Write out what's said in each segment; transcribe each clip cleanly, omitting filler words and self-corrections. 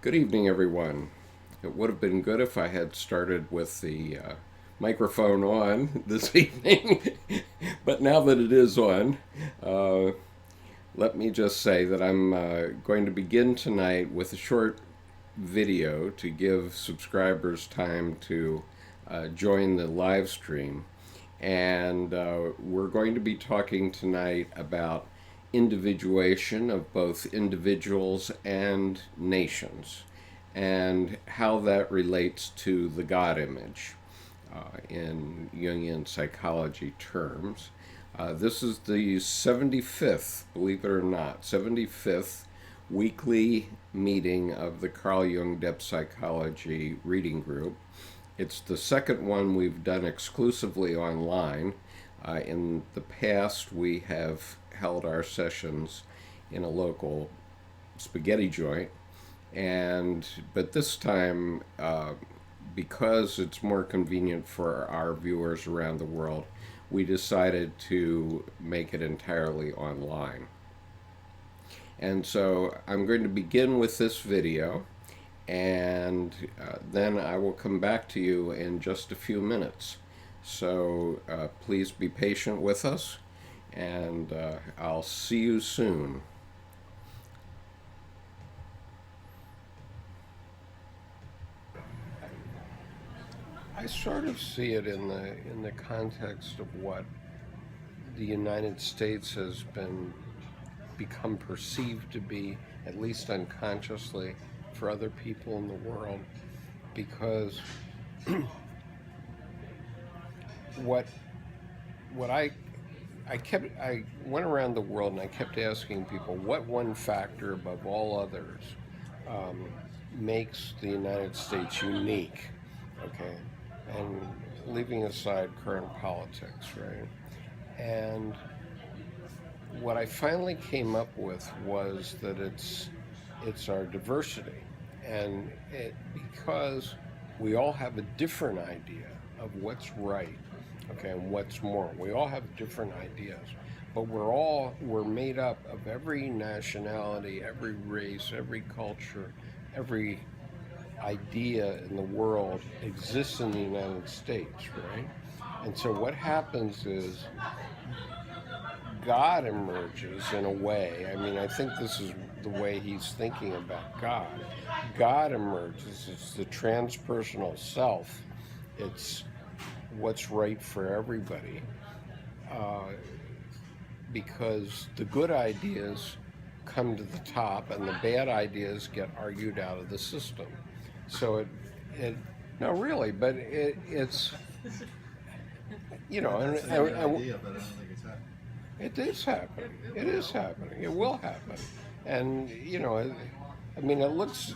Good evening, everyone. It would have been good if I had started with the microphone on this evening, but now that it is on, uh, let me just say that I'm going to begin tonight with a short video to give subscribers time to join the live stream. And we're going to be talking tonight about individuation of both individuals and nations and how that relates to the God image in Jungian psychology terms. This is the 75th, believe it or not, 75th weekly meeting of the Carl Jung Depth Psychology Reading Group. It's the second one we've done exclusively online. In the past, we have held our sessions in a local spaghetti joint, but this time, because it's more convenient for our viewers around the world, we decided to make it entirely online. And so I'm going to begin with this video, and then I will come back to you in just a few minutes. So please be patient with us, and I'll see you soon. I sort of see it in the context of what the United States has become perceived to be, at least unconsciously, for other people in the world, because what I went around the world and I kept asking people what one factor above all others um, makes the United States unique, okay, and leaving aside current politics, right? And what I finally came up with was that it's our diversity, and because we all have a different idea of what's right, okay, and what's moral. We all have different ideas, but we're made up of every nationality, every race, every culture, every idea in the world exists in the United States, right? And so what happens is God emerges in a way. I mean, I think this is the way he's thinking about God. God emerges. It's the transpersonal self. It's what's right for everybody. Uh, because the good ideas come to the top and the bad ideas get argued out of the system. So it no, really, but it's, That's a good idea, but I don't think it's happening. it is happening. It is happening. It will happen. And, I mean, it looks,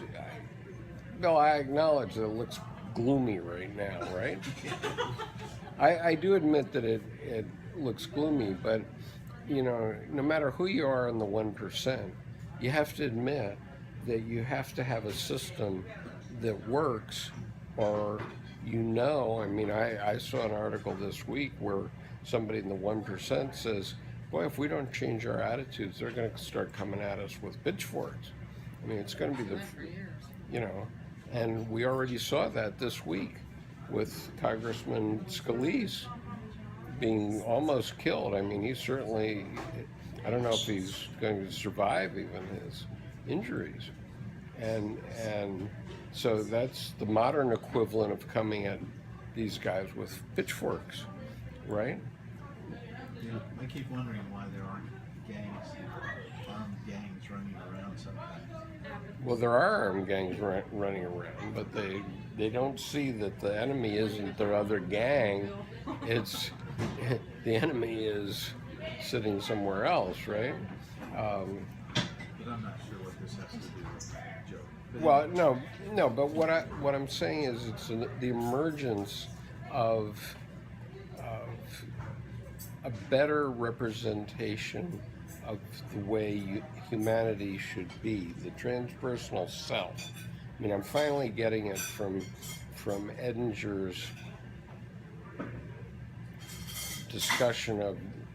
Bill, I acknowledge that it looks gloomy right now, right? I do admit that it looks gloomy, but, no matter who you are in the 1%, you have to admit that you have to have a system that works, or, I mean, I saw an article this week where somebody in the 1% says, boy, if we don't change our attitudes, they're going to start coming at us with pitchforks. I mean, it's going to be you know, and we already saw that this week with Congressman Scalise being almost killed. I mean, I don't know if he's going to survive even his injuries. And so that's the modern equivalent of coming at these guys with pitchforks, right? Yeah, I keep wondering why there aren't gangs, armed gangs running around sometimes. Well, there are armed gangs running around, but they don't see that the enemy isn't their other gang. It's the enemy is sitting somewhere else, right? Um, But I'm not sure what this has to do with Joe. But well, anyway, no. But what I'm saying is the emergence of of a better representation of the way humanity should be, the transpersonal self. I mean, I'm finally getting it from Edinger's discussion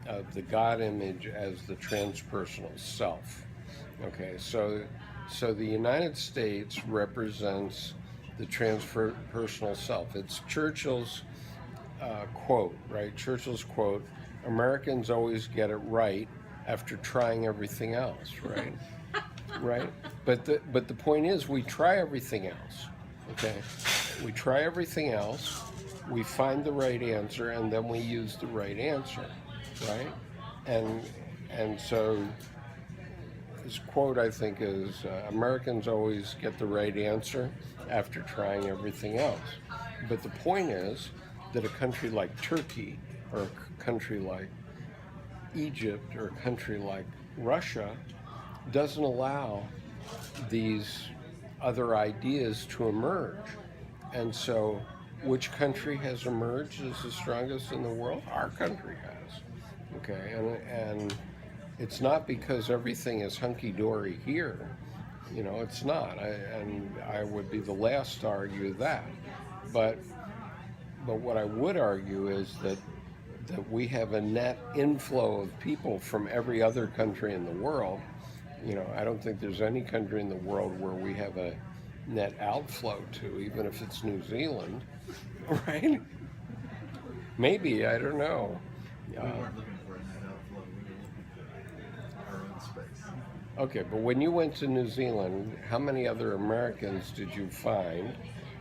of the God image as the transpersonal self. Okay, so So the United States represents the transpersonal self. It's Churchill's quote, right? Churchill's quote, Americans always get it right after trying everything else, right? Right? But the point is we try everything else. Okay? We try everything else, we find the right answer, and then we use the right answer, right? And and so his quote, I think, is Americans always get the right answer after trying everything else. But the point is that a country like Turkey or a country like Egypt or a country like Russia doesn't allow these other ideas to emerge. And so, which country has emerged as the strongest in the world? Our country has. Okay, and it's not because everything is hunky dory here. You know, it's not. And I would be the last to argue that. But what I would argue is that we have a net inflow of people from every other country in the world. You know, I don't think there's any country in the world where we have a net outflow to, even if it's New Zealand, right? Maybe, I don't know. We weren't looking for a net outflow. We were looking for our own space. Okay, but when you went to New Zealand, how many other Americans did you find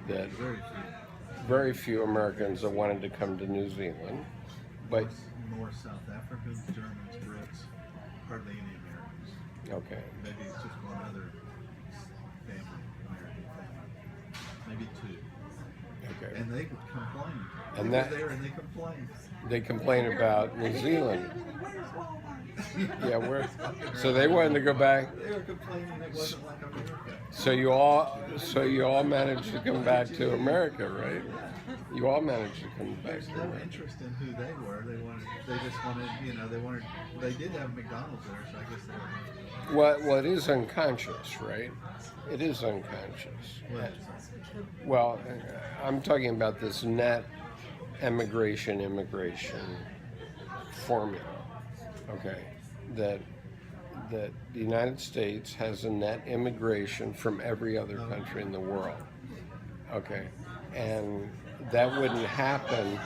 that very few Americans that wanted to come to New Zealand? But North, South Africans, Germans, Brits, hardly any Americans. okay. Maybe it's just one other family, American family. Maybe two. Okay. And they complain. And They that- were there and they complained. They complain about New Zealand. Yeah, so they wanted to go back. They were complaining it wasn't like America. So you all managed to come back to America, right? You all managed to come back There's to no America. interest in who they were. They just wanted, they did have McDonald's there, so I guess they were. Well, it is unconscious, right? It is unconscious. Well, I'm talking about this net immigration formula. Okay, that the United States has a net immigration from every other country in the world. Okay, and that wouldn't happen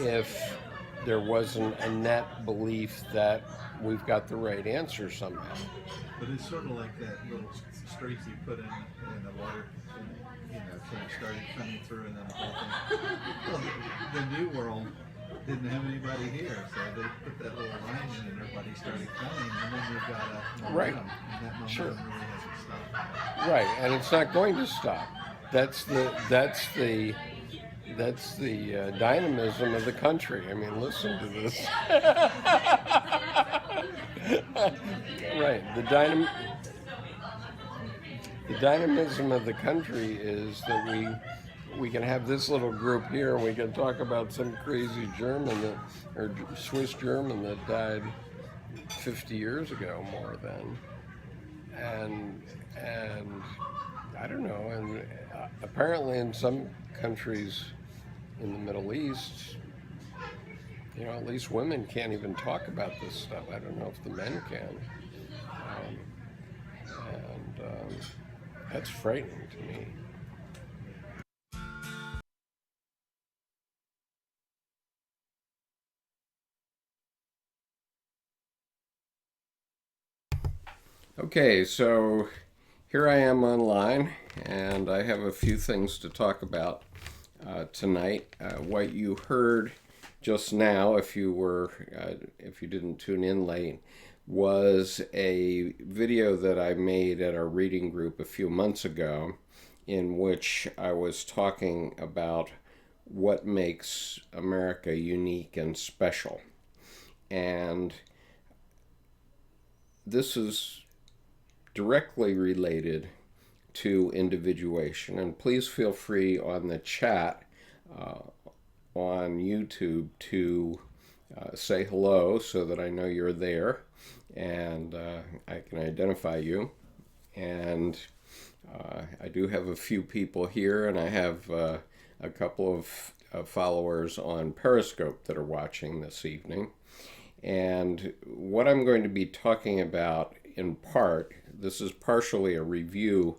if there wasn't a net belief that we've got the right answer somehow. But it's sort of like that little streak you put in the water, so it started coming through, and then the whole thing. Well, the New World didn't have anybody here, so they put that little line in, and everybody started coming, and then we've got a momentum, Right. and that momentum Sure. really hasn't stopped. Right, and it's not going to stop. That's the dynamism of the country. I mean, listen to this. Right, the dynamism of the country is that we can have this little group here, and we can talk about some crazy German or Swiss German that died 50 years ago, more than, and I don't know, and apparently in some countries in the Middle East, at least women can't even talk about this stuff. I don't know if the men can. That's frightening to me. Okay, so here I am online, and I have a few things to talk about tonight. What you heard just now, if you didn't tune in late, was a video that I made at our reading group a few months ago, in which I was talking about what makes America unique and special. And this is directly related to individuation. And please feel free on the chat on YouTube to say hello so that I know you're there and I can identify you. And I do have a few people here, and I have a couple of followers on Periscope that are watching this evening. And what I'm going to be talking about in part this is partially a review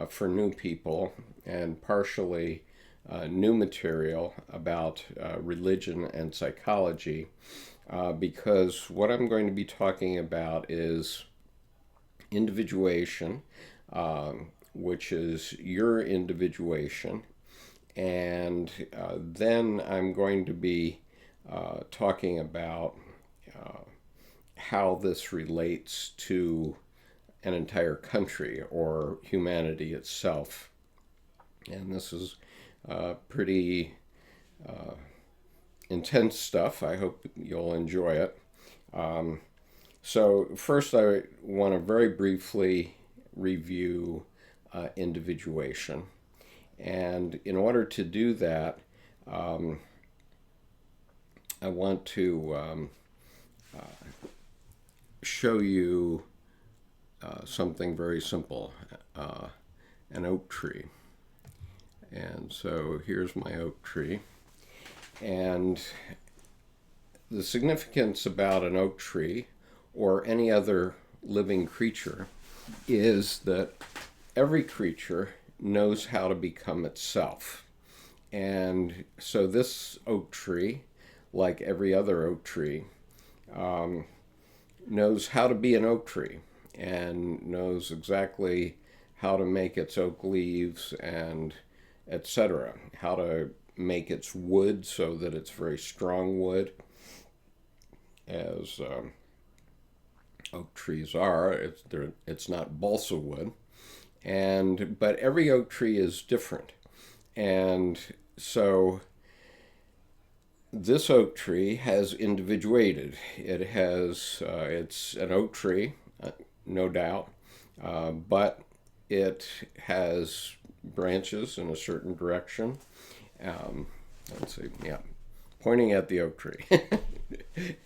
for new people and partially new material about religion and psychology, because what I'm going to be talking about is individuation, which is your individuation, and then I'm going to be talking about how this relates to an entire country or humanity itself. And this is pretty intense stuff. I hope you'll enjoy it. So first I want to very briefly review individuation. And in order to do that, I want to show you something very simple, an oak tree. And so here's my oak tree. And the significance about an oak tree or any other living creature is that every creature knows how to become itself. And so this oak tree, like every other oak tree, knows how to be an oak tree and knows exactly how to make its oak leaves and etc., how to make its wood so that it's very strong wood, as oak trees are. It's not balsa wood, but every oak tree is different, and so this oak tree has individuated. It has it's an oak tree, no doubt, but it has branches in a certain direction. Let's see, yeah, pointing at the oak tree.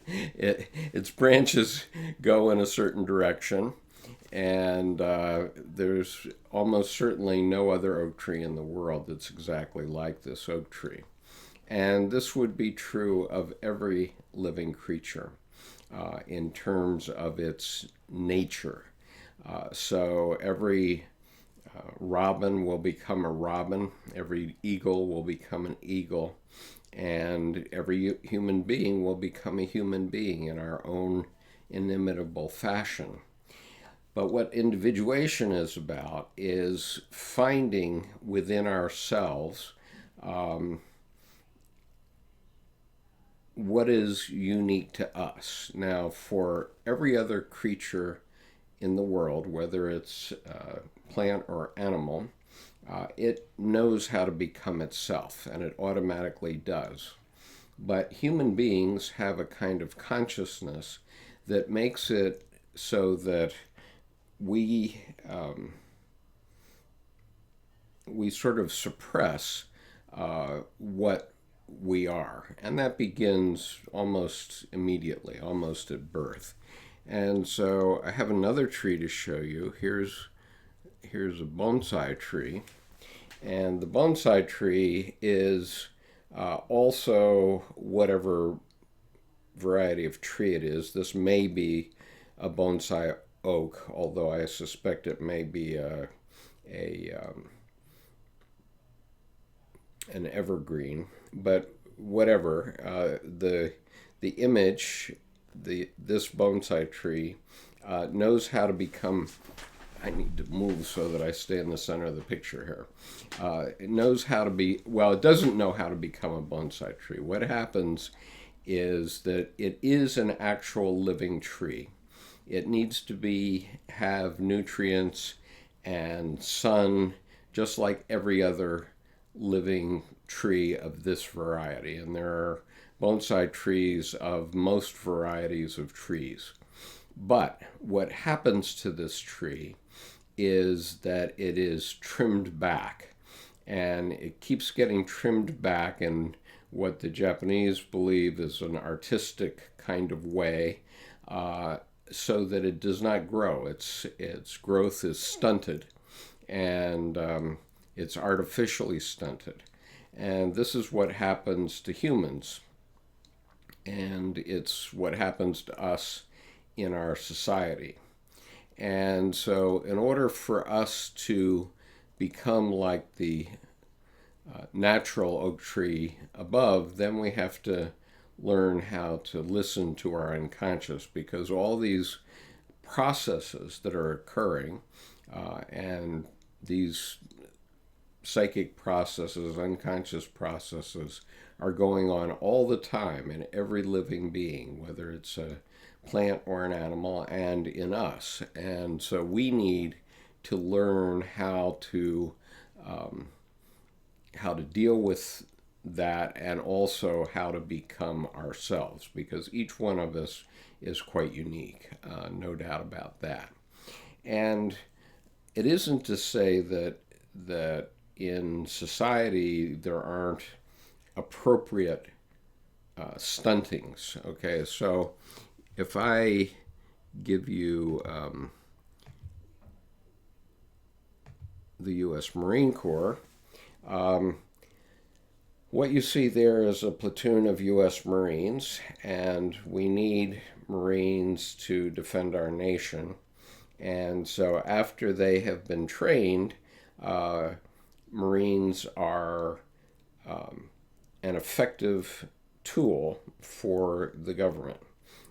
Its branches go in a certain direction, and there's almost certainly no other oak tree in the world that's exactly like this oak tree. And this would be true of every living creature in terms of its nature. So every robin will become a robin, every eagle will become an eagle, and every human being will become a human being in our own inimitable fashion. But what individuation is about is finding within ourselves what is unique to us. Now, for every other creature in the world, whether it's plant or animal, it knows how to become itself, and it automatically does. But human beings have a kind of consciousness that makes it so that we sort of suppress what we are, and that begins almost immediately, almost at birth. And so I have another tree to show you. Here's a bonsai tree, and the bonsai tree is also whatever variety of tree it is. This may be a bonsai oak, although I suspect it may be an evergreen. But whatever, the image, this bonsai tree knows how to become. I need to move so that I stay in the center of the picture here. It knows how to be, well, it doesn't know how to become a bonsai tree. What happens is that it is an actual living tree. It needs to have nutrients and sun, just like every other living tree of this variety. And there are bonsai trees of most varieties of trees. But what happens to this tree is that it is trimmed back, and it keeps getting trimmed back in what the Japanese believe is an artistic kind of way, so that it does not grow. Its growth is stunted, and it's artificially stunted. And this is what happens to humans, and it's what happens to us in our society. And so in order for us to become like the natural oak tree above, then we have to learn how to listen to our unconscious, because all these processes that are occurring and these psychic processes, unconscious processes, are going on all the time in every living being, whether it's a plant or an animal, and in us. And so we need to learn how to deal with that, and also how to become ourselves, because each one of us is quite unique, no doubt about that. And it isn't to say that in society there aren't appropriate stuntings. Okay, so if I give you the U.S. Marine Corps, what you see there is a platoon of U.S. Marines, and we need Marines to defend our nation. And so after they have been trained, Marines are an effective tool for the government.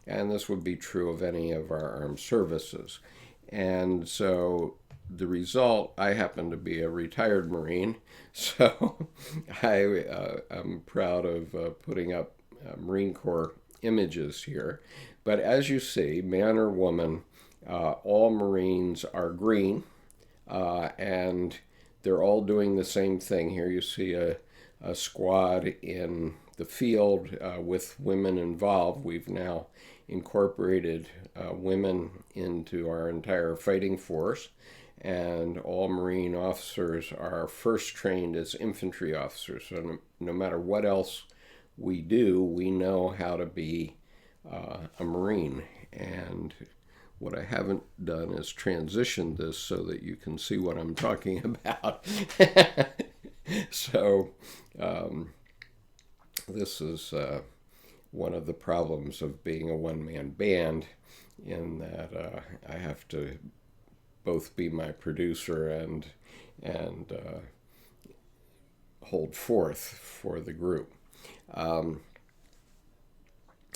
And this would be true of any of our armed services. And so the result, I happen to be a retired Marine, so I'm proud of putting up Marine Corps images here. But as you see, man or woman, all Marines are green, and they're all doing the same thing. Here you see a squad in the field with women involved. We've now incorporated women into our entire fighting force, and all Marine officers are first trained as infantry officers. So no matter what else we do, we know how to be a Marine. And what I haven't done is transition this so that you can see what I'm talking about. So this is one of the problems of being a one-man band, in that I have to both be my producer and hold forth for the group.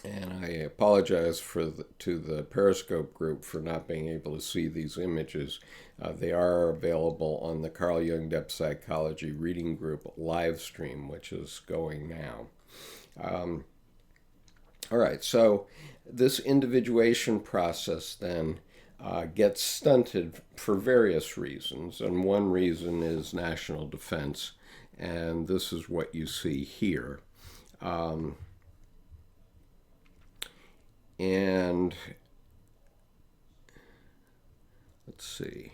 And I apologize to the Periscope group for not being able to see these images. They are available on the Carl Jung Depth Psychology Reading Group live stream, which is going now. All right, so this individuation process then gets stunted for various reasons, and one reason is national defense, and this is what you see here. And let's see.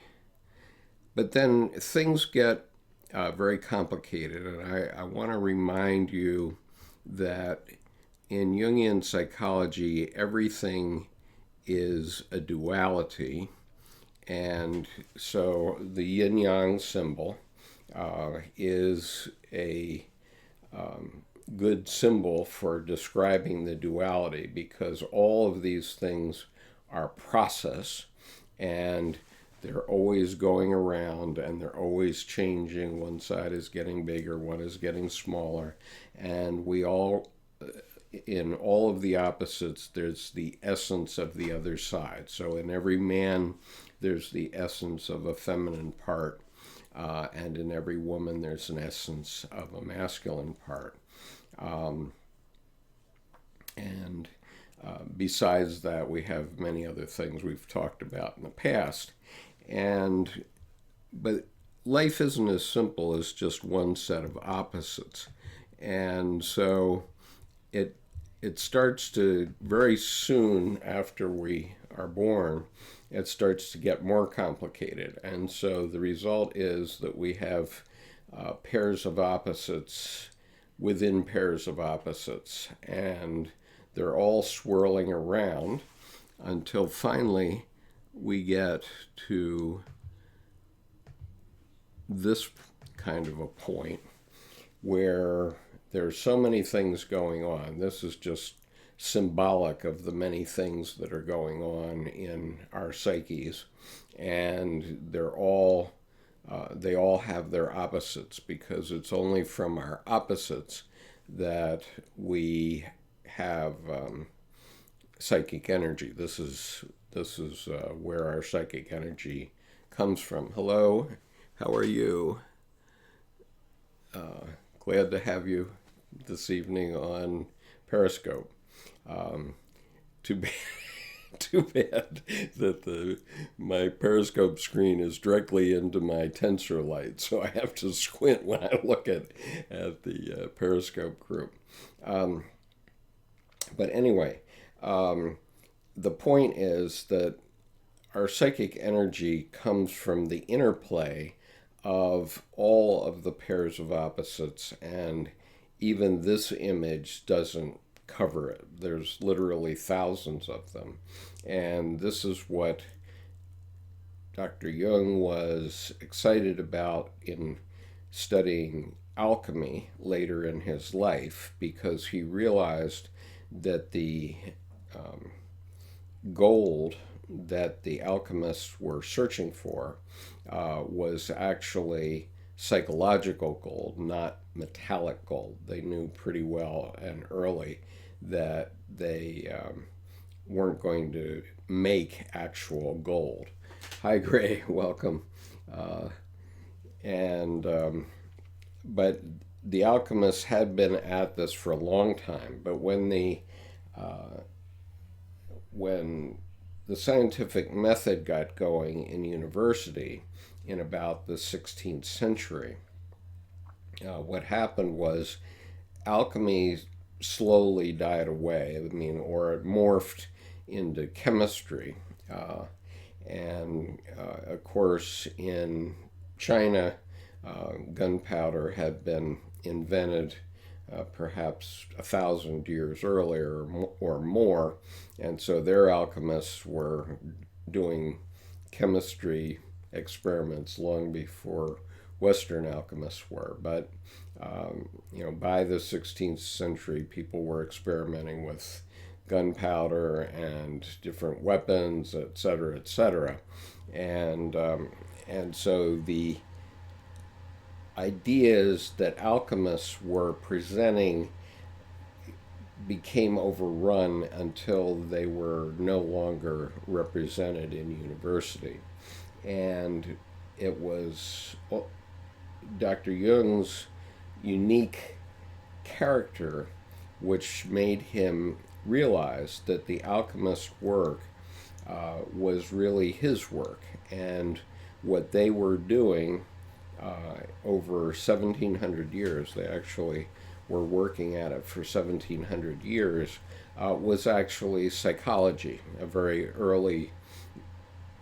But then things get very complicated, and I want to remind you that in Jungian psychology, everything is a duality. And so the yin-yang symbol is a good symbol for describing the duality, because all of these things are process, and they're always going around, and they're always changing. One side is getting bigger, one is getting smaller, and we all, in all of the opposites, there's the essence of the other side. So in every man, there's the essence of a feminine part, and in every woman, there's an essence of a masculine part. And besides that, we have many other things we've talked about in the past. But life isn't as simple as just one set of opposites. And so it starts to, very soon after we are born, it starts to get more complicated. And so the result is that we have pairs of opposites within pairs of opposites, and they're all swirling around until finally we get to this kind of a point where there's so many things going on. This is just symbolic of the many things that are going on in our psyches, and they all have their opposites, because it's only from our opposites that we have psychic energy. This is where our psychic energy comes from. Hello, how are you? Glad to have you this evening on Periscope. Too bad, too bad that my Periscope screen is directly into my tensor light, so I have to squint when I look at the Periscope group. But anyway, the point is that our psychic energy comes from the interplay of all of the pairs of opposites, and even this image doesn't cover it. There's literally thousands of them. And this is what Dr. Jung was excited about in studying alchemy later in his life, because he realized that the gold that the alchemists were searching for was actually psychological gold, not metallic gold. They knew pretty well and early that they weren't going to make actual gold. Hi, Gray, welcome. But the alchemists had been at this for a long time. But when the scientific method got going in university in about the 16th century, what happened was alchemy slowly died away. I mean, or it morphed into chemistry. Of course, in China, gunpowder had been invented perhaps 1,000 years earlier or more, and so their alchemists were doing chemistry experiments long before Western alchemists were. But by the 16th century, people were experimenting with gunpowder and different weapons, etc., etc., and so the ideas that alchemists were presenting became overrun until they were no longer represented in university. And it was Dr. Jung's unique character which made him realize that the alchemist's work was really his work, and what they were doing over 1,700 years, they actually were working at it for 1,700 years, was actually psychology, a very early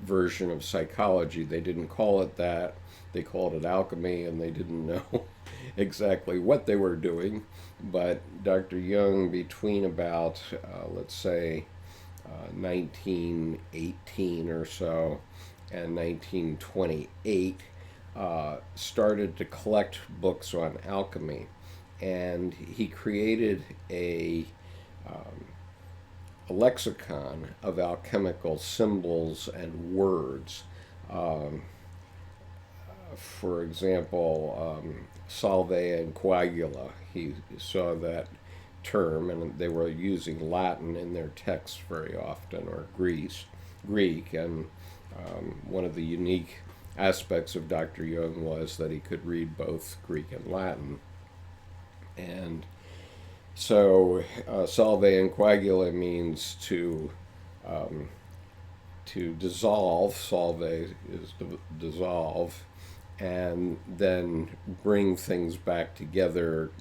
version of psychology. They didn't call it that. They called it alchemy, and they didn't know exactly what they were doing. But Dr. Jung, between about, let's say, 1918 or so and 1928, started to collect books on alchemy, and he created a lexicon of alchemical symbols and words. For example, salve and coagula, he saw that term, and they were using Latin in their texts very often, or Greek, and one of the unique aspects of Dr. Jung was that he could read both Greek and Latin. And so salve and coagula means to dissolve. Salve is to dissolve, and then bring things back together,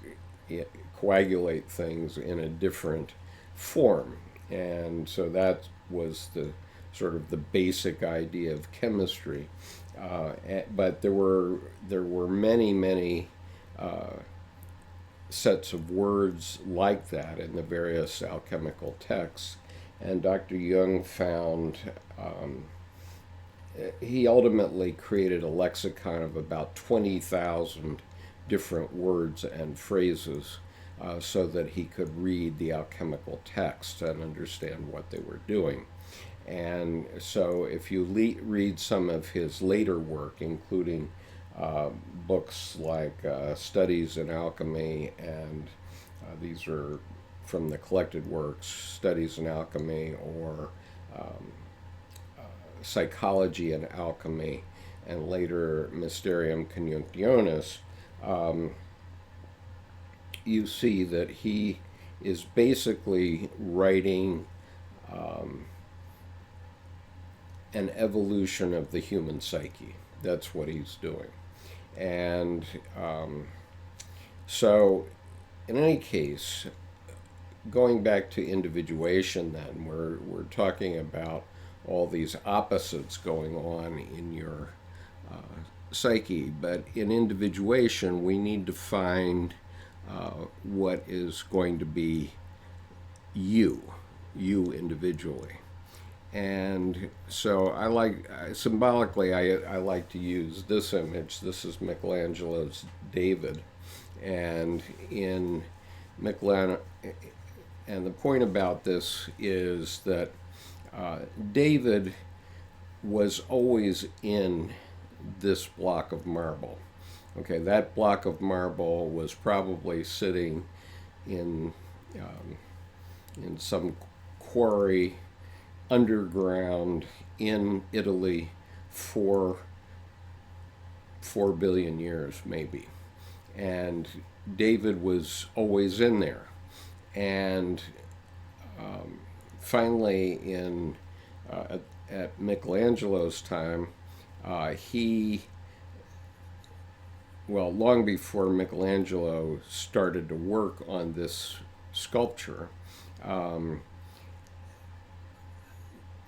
coagulate things in a different form. And so that was the sort of the basic idea of chemistry. But there were many sets of words like that in the various alchemical texts, and Dr. Jung found he ultimately created a lexicon of about 20,000 different words and phrases so that he could read the alchemical texts and understand what they were doing. And so if you read some of his later work, including books like Studies in Alchemy, and these are from the collected works, Studies in Alchemy, or um, Psychology and Alchemy, and later Mysterium Conjunctionis, um, you see that he is basically writing um, an evolution of the human psyche. That's what he's doing. And so, in any case, going back to individuation, then we're talking about all these opposites going on in your psyche, but in individuation, we need to find what is going to be you individually. And so I like, symbolically, I like to use this image. This is Michelangelo's David. And in Michelangelo, and the point about this is that David was always in this block of marble. Okay, that block of marble was probably sitting in some quarry underground in Italy for 4 billion years, maybe. And David was always in there. And finally, at Michelangelo's time, long before Michelangelo started to work on this sculpture,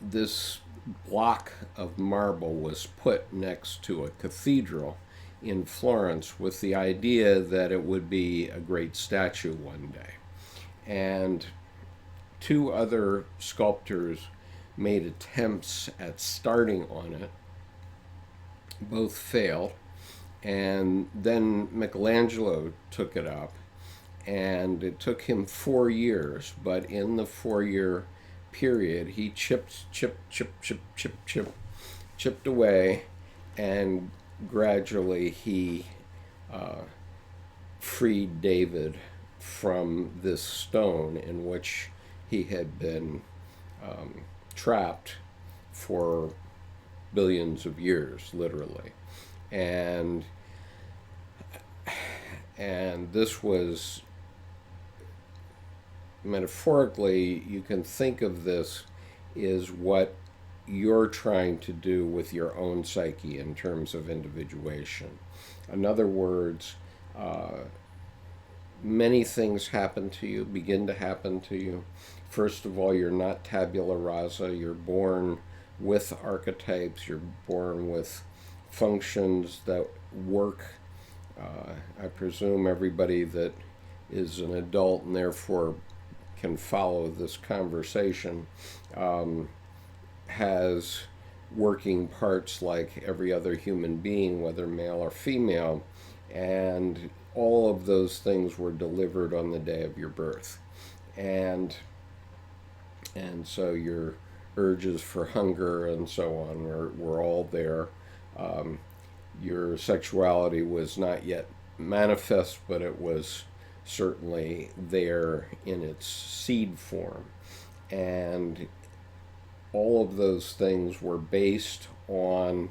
this block of marble was put next to a cathedral in Florence with the idea that it would be a great statue one day. And two other sculptors made attempts at starting on it. Both failed. And then Michelangelo took it up. And it took him 4 years. But in the 4-year period, he chipped away. And gradually he freed David from this stone in which he had been trapped for billions of years, literally. And this was, metaphorically, you can think of this is what you're trying to do with your own psyche in terms of individuation. In other words, many things happen to you, begin to happen to you. First of all, you're not tabula rasa. You're born with archetypes. You're born with functions that work. I presume everybody that is an adult and therefore can follow this conversation has working parts like every other human being, whether male or female, and all of those things were delivered on the day of your birth. And so your urges for hunger and so on were all there. Your sexuality was not yet manifest, but it was certainly there in its seed form. And all of those things were based on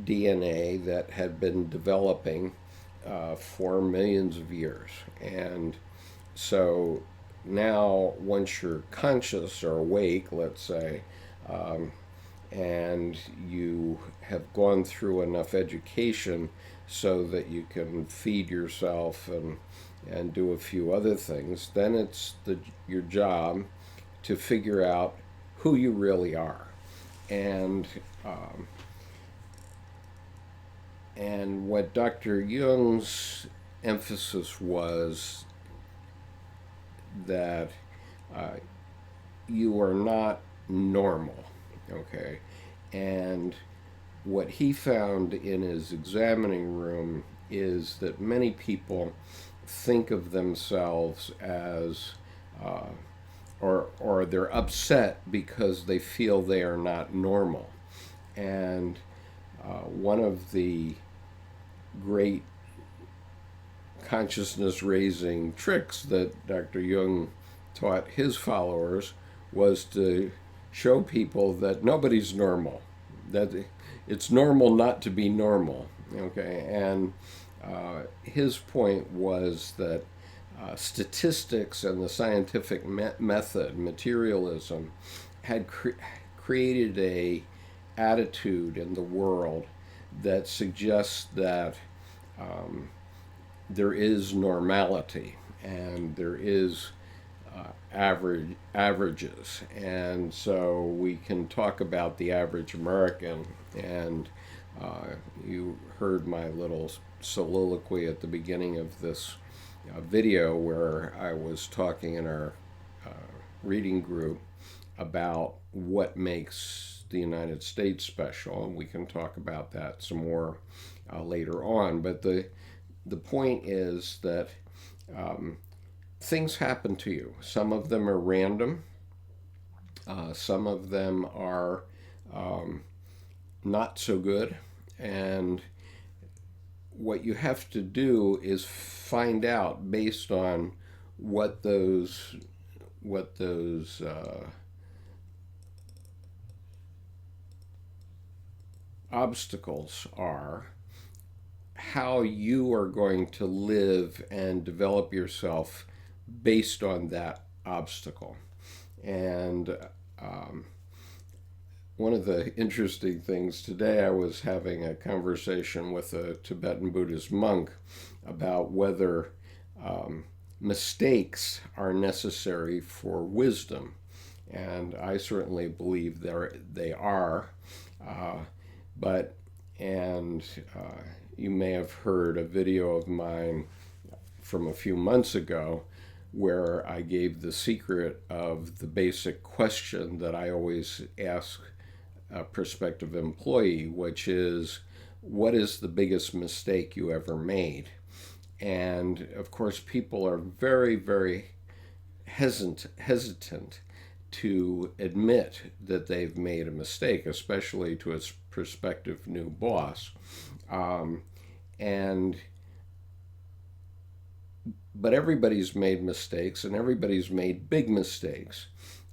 DNA that had been developing for millions of years. And so now, once you're conscious or awake, let's say, and you have gone through enough education so that you can feed yourself and do a few other things, then it's your job to figure out who you really are. And what Dr. Jung's emphasis was that you are not normal, okay? And what he found in his examining room is that many people think of themselves as, or they're upset because they feel they are not normal. And one of the great consciousness raising tricks that Dr. Jung taught his followers was to show people that nobody's normal, that it's normal not to be normal. Okay, and his point was that statistics and the scientific method, materialism, had created a attitude in the world that suggests that there is normality and there is averages, and so we can talk about the average American. And you heard my little soliloquy at the beginning of this video where I was talking in our reading group about what makes the United States special, and we can talk about that some more later on. But the point is that things happen to you. Some of them are random. Some of them are not so good. And what you have to do is find out, based on what those obstacles are, how you are going to live and develop yourself based on that obstacle. And one of the interesting things today, I was having a conversation with a Tibetan Buddhist monk about whether mistakes are necessary for wisdom. And I certainly believe they are. You may have heard a video of mine from a few months ago where I gave the secret of the basic question that I always ask a prospective employee, which is, what is the biggest mistake you ever made? And of course, people are very, very hesitant to admit that they've made a mistake, especially to a prospective new boss. But everybody's made mistakes, and everybody's made big mistakes.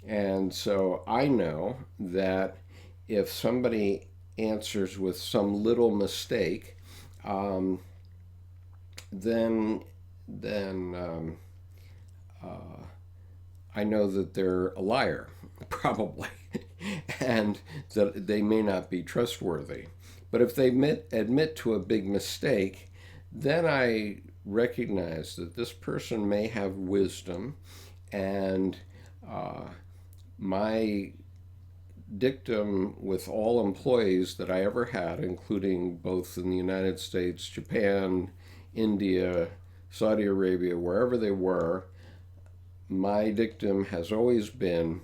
And so I know that if somebody answers with some little mistake, then I know that they're a liar, probably, and that they may not be trustworthy. But if they admit to a big mistake, then I recognize that this person may have wisdom. And my dictum with all employees that I ever had, including both in the United States, Japan, India, Saudi Arabia, wherever they were, my dictum has always been,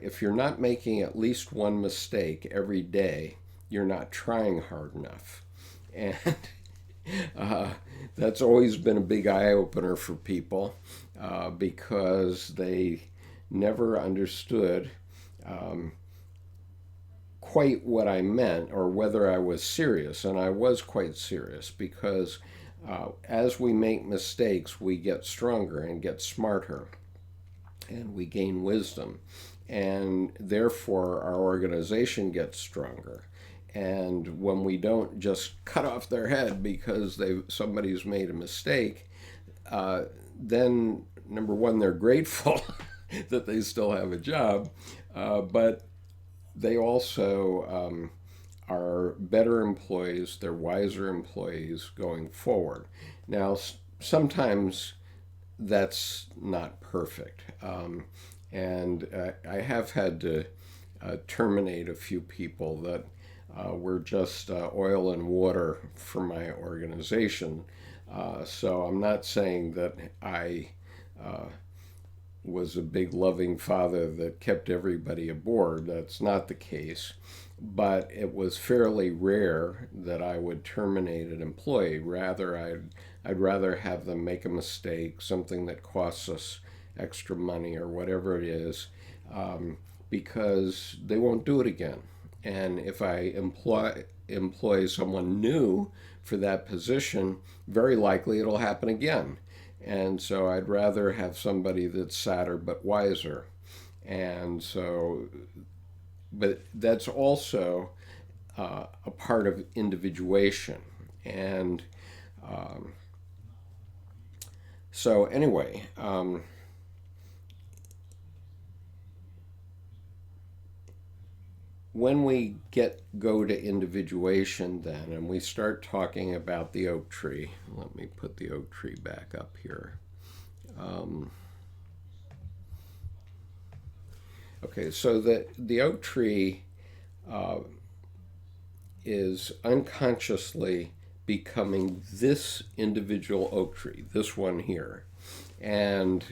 if you're not making at least one mistake every day, you're not trying hard enough. And that's always been a big eye-opener for people, because they never understood quite what I meant, or whether I was serious. And I was quite serious, because as we make mistakes, we get stronger and get smarter, and we gain wisdom, and therefore our organization gets stronger. And when we don't just cut off their head because somebody's made a mistake, then number one, they're grateful that they still have a job, but they also are better employees, they're wiser employees going forward. Now, sometimes that's not perfect. And I have had to terminate a few people that were just oil and water for my organization. So I'm not saying that I was a big loving father that kept everybody aboard. That's not the case. but it was fairly rare that I would terminate an employee. Rather, I'd rather have them make a mistake, something that costs us extra money or whatever it is, because they won't do it again. And if I employ someone new for that position, very likely it'll happen again. And so I'd rather have somebody that's sadder but wiser. And so, but that's also a part of individuation. And so, anyway, when we go to individuation then, and we start talking about the oak tree, let me put the oak tree back up here. Okay, so the oak tree is unconsciously becoming this individual oak tree, this one here. And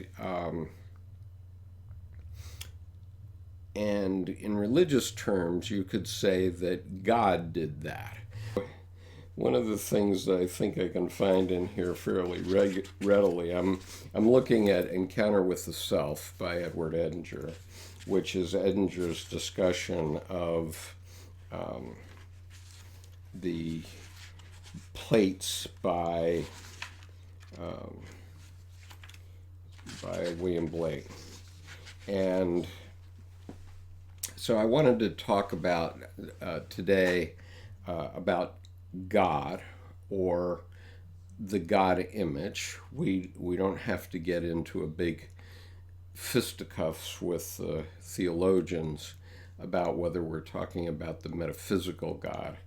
in religious terms, you could say that God did that. One of the things that I think I can find in here fairly readily, I'm looking at Encounter with the Self by Edward Edinger, which is Edinger's discussion of the plates by William Blake. And so I wanted to talk about today about God, or the God image. We don't have to get into a big fisticuffs with theologians about whether we're talking about the metaphysical God.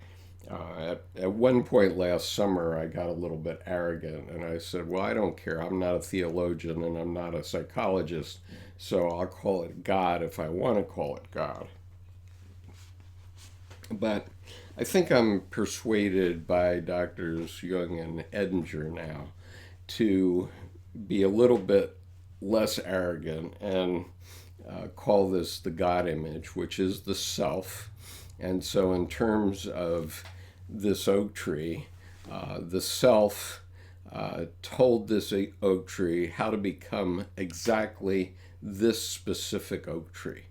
At one point last summer, I got a little bit arrogant and I said, well, I don't care. I'm not a theologian and I'm not a psychologist, so I'll call it God if I want to call it God. But I think I'm persuaded by Doctors Jung and Edinger now to be a little bit less arrogant and call this the God image, which is the self. And so in terms of this oak tree, the self told this oak tree how to become exactly this specific oak tree,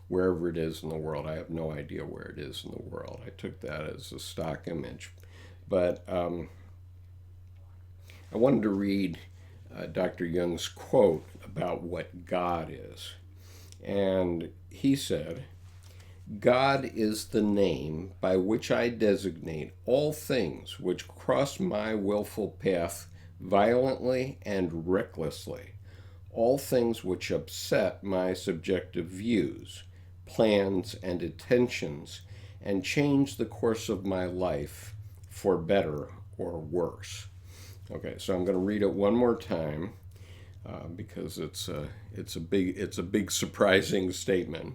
wherever it is in the world. I have no idea where it is in the world. I took that as a stock image. But I wanted to read Dr. Jung's quote about what God is. And he said, God is the name by which I designate all things which cross my willful path violently and recklessly, all things which upset my subjective views, plans, and intentions, and change the course of my life for better or worse. Okay, so I'm going to read it one more time because it's a big surprising statement.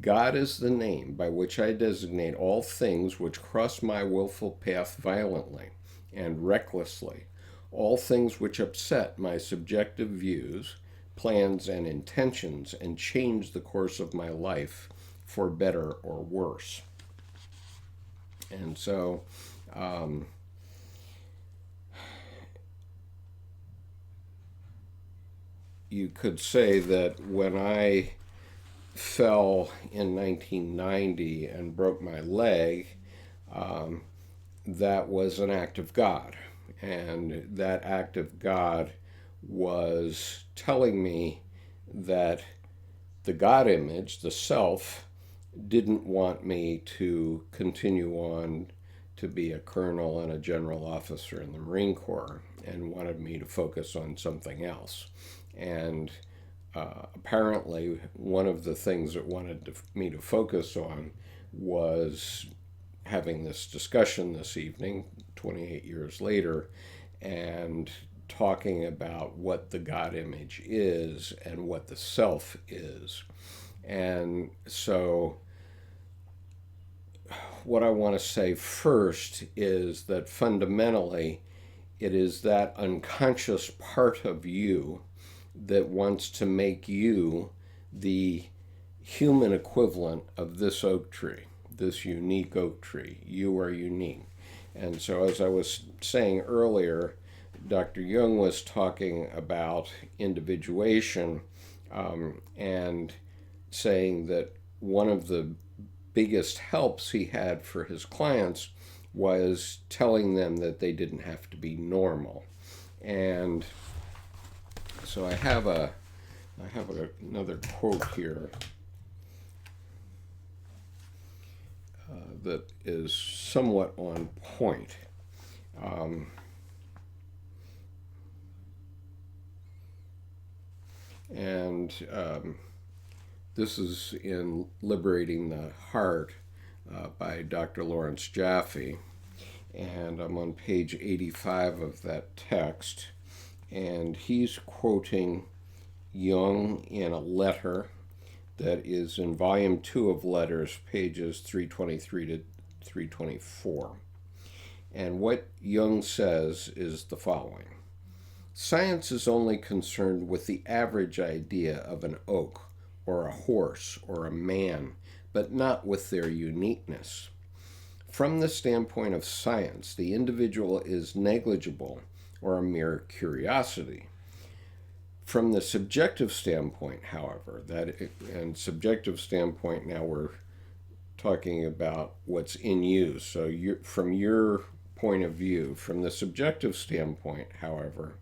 God is the name by which I designate all things which cross my willful path violently and recklessly, all things which upset my subjective views, plans, and intentions, and change the course of my life for better or worse. And so you could say that when I fell in 1990 and broke my leg, that was an act of God. And that act of God was telling me that the God image, the self, didn't want me to continue on to be a colonel and a general officer in the Marine Corps, and wanted me to focus on something else. And apparently, one of the things it wanted me to focus on was having this discussion this evening, 28 years later, and talking about what the God image is and what the self is. And so what I want to say first is that fundamentally, it is that unconscious part of you that wants to make you the human equivalent of this oak tree. this unique oak tree. You are unique. And so, as I was saying earlier, Dr. Jung was talking about individuation, and saying that one of the biggest helps he had for his clients was telling them that they didn't have to be normal. And so I have another quote here that is somewhat on point. And this is in Liberating the Heart by Dr. Lawrence Jaffe. And I'm on page 85 of that text. And he's quoting Jung in a letter that is in volume 2 of letters, pages 323 to 324. And what Jung says is the following: science is only concerned with the average idea of an oak, or a horse, or a man, but not with their uniqueness. From the standpoint of science, the individual is negligible, or a mere curiosity. From the subjective standpoint, however, and subjective standpoint, now we're talking about what's in you. So from your point of view, from the subjective standpoint, however,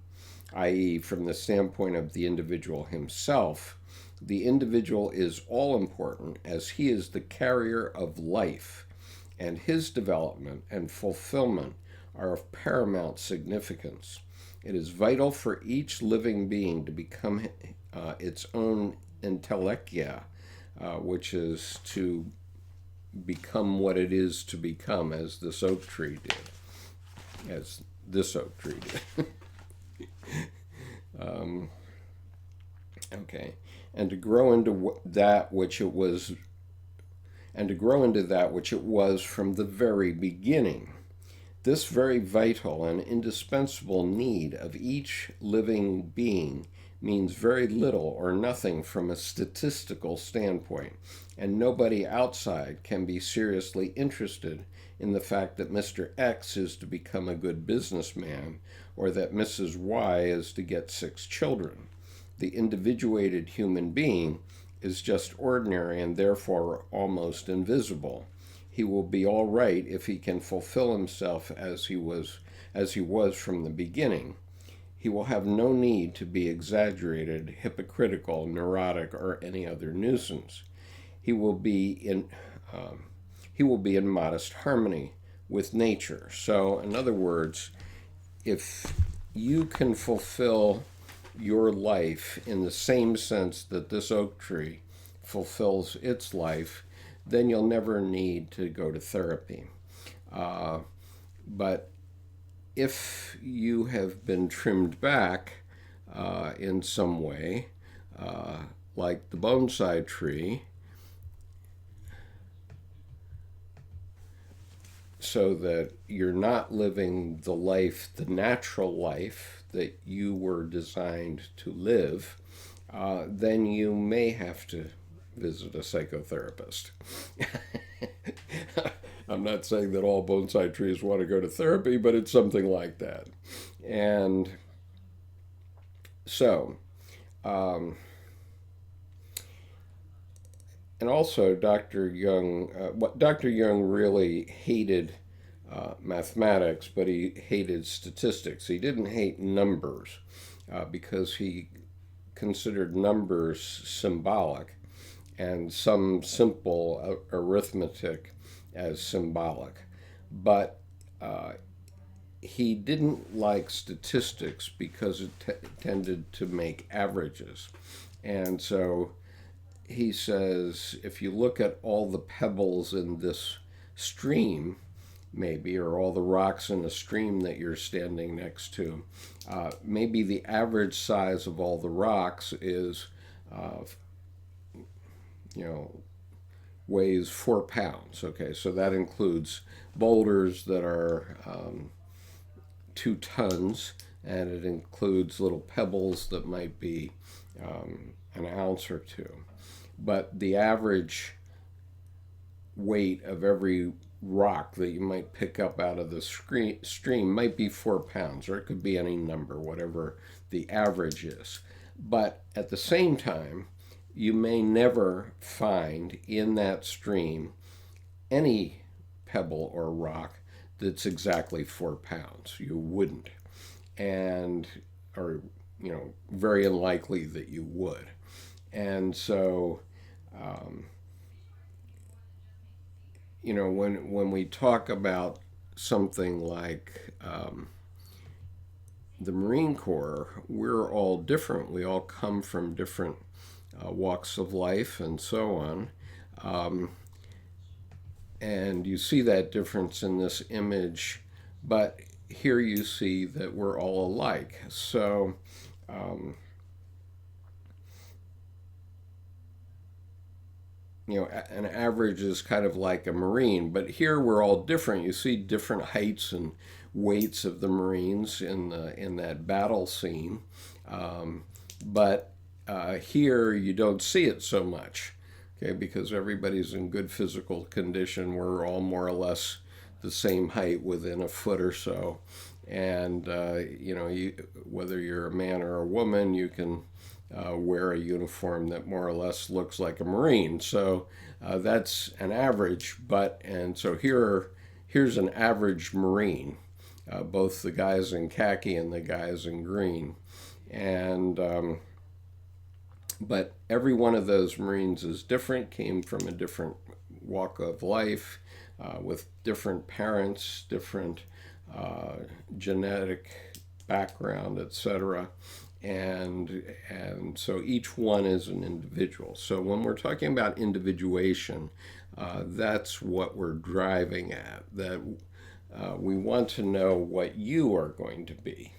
i.e., from the standpoint of the individual himself, the individual is all important, as he is the carrier of life, and his development and fulfillment are of paramount significance. It is vital for each living being to become its own intellectia, which is to become what it is to become, as this oak tree did. Okay, and to grow into that which it was, from the very beginning. This very vital and indispensable need of each living being means very little or nothing from a statistical standpoint, and nobody outside can be seriously interested in the fact that Mr. X is to become a good businessman, or that Mrs. Y is to get 6 children. The individuated human being is just ordinary and therefore almost invisible. He will be all right if he can fulfill himself as he was from the beginning. He will have no need to be exaggerated, hypocritical, neurotic, or any other nuisance. He will be in modest harmony with nature. So, in other words, if you can fulfill your life in the same sense that this oak tree fulfills its life, then you'll never need to go to therapy. But if you have been trimmed back in some way, like the bonsai tree, so that you're not living the life, the natural life that you were designed to live, then you may have to visit a psychotherapist. I'm not saying that all bonsai trees want to go to therapy, but it's something like that. And so, and also Dr. Jung really hated mathematics, but he hated statistics. He didn't hate numbers because he considered numbers symbolic, and some simple arithmetic as symbolic. But he didn't like statistics because it tended to make averages. And so he says, if you look at all the pebbles in this stream, maybe, or all the rocks in a stream that you're standing next to, maybe the average size of all the rocks is weighs 4 pounds. Okay, so that includes boulders that are 2 tons, and it includes little pebbles that might be an ounce or 2. But the average weight of every rock that you might pick up out of the stream might be 4 pounds, or it could be any number, whatever the average is. But at the same time, you may never find in that stream any pebble or rock that's exactly 4 pounds. You wouldn't. And, or, very unlikely that you would. And so, when we talk about something like the Marine Corps, we're all different. We all come from different walks of life and so on. And you see that difference in this image, but here you see that we're all alike. So, an average is kind of like a Marine, but here we're all different. You see different heights and weights of the Marines in that battle scene, but here you don't see it so much, okay, because everybody's in good physical condition. We're all more or less the same height, within a foot or so, and whether you're a man or a woman, you can wear a uniform that more or less looks like a Marine. So that's an average. And so here's an average Marine, both the guys in khaki and the guys in green, and but every one of those Marines is different, came from a different walk of life, with different parents, different genetic background, etc. And so each one is an individual. So when we're talking about individuation, that's what we're driving at, that we want to know what you are going to be.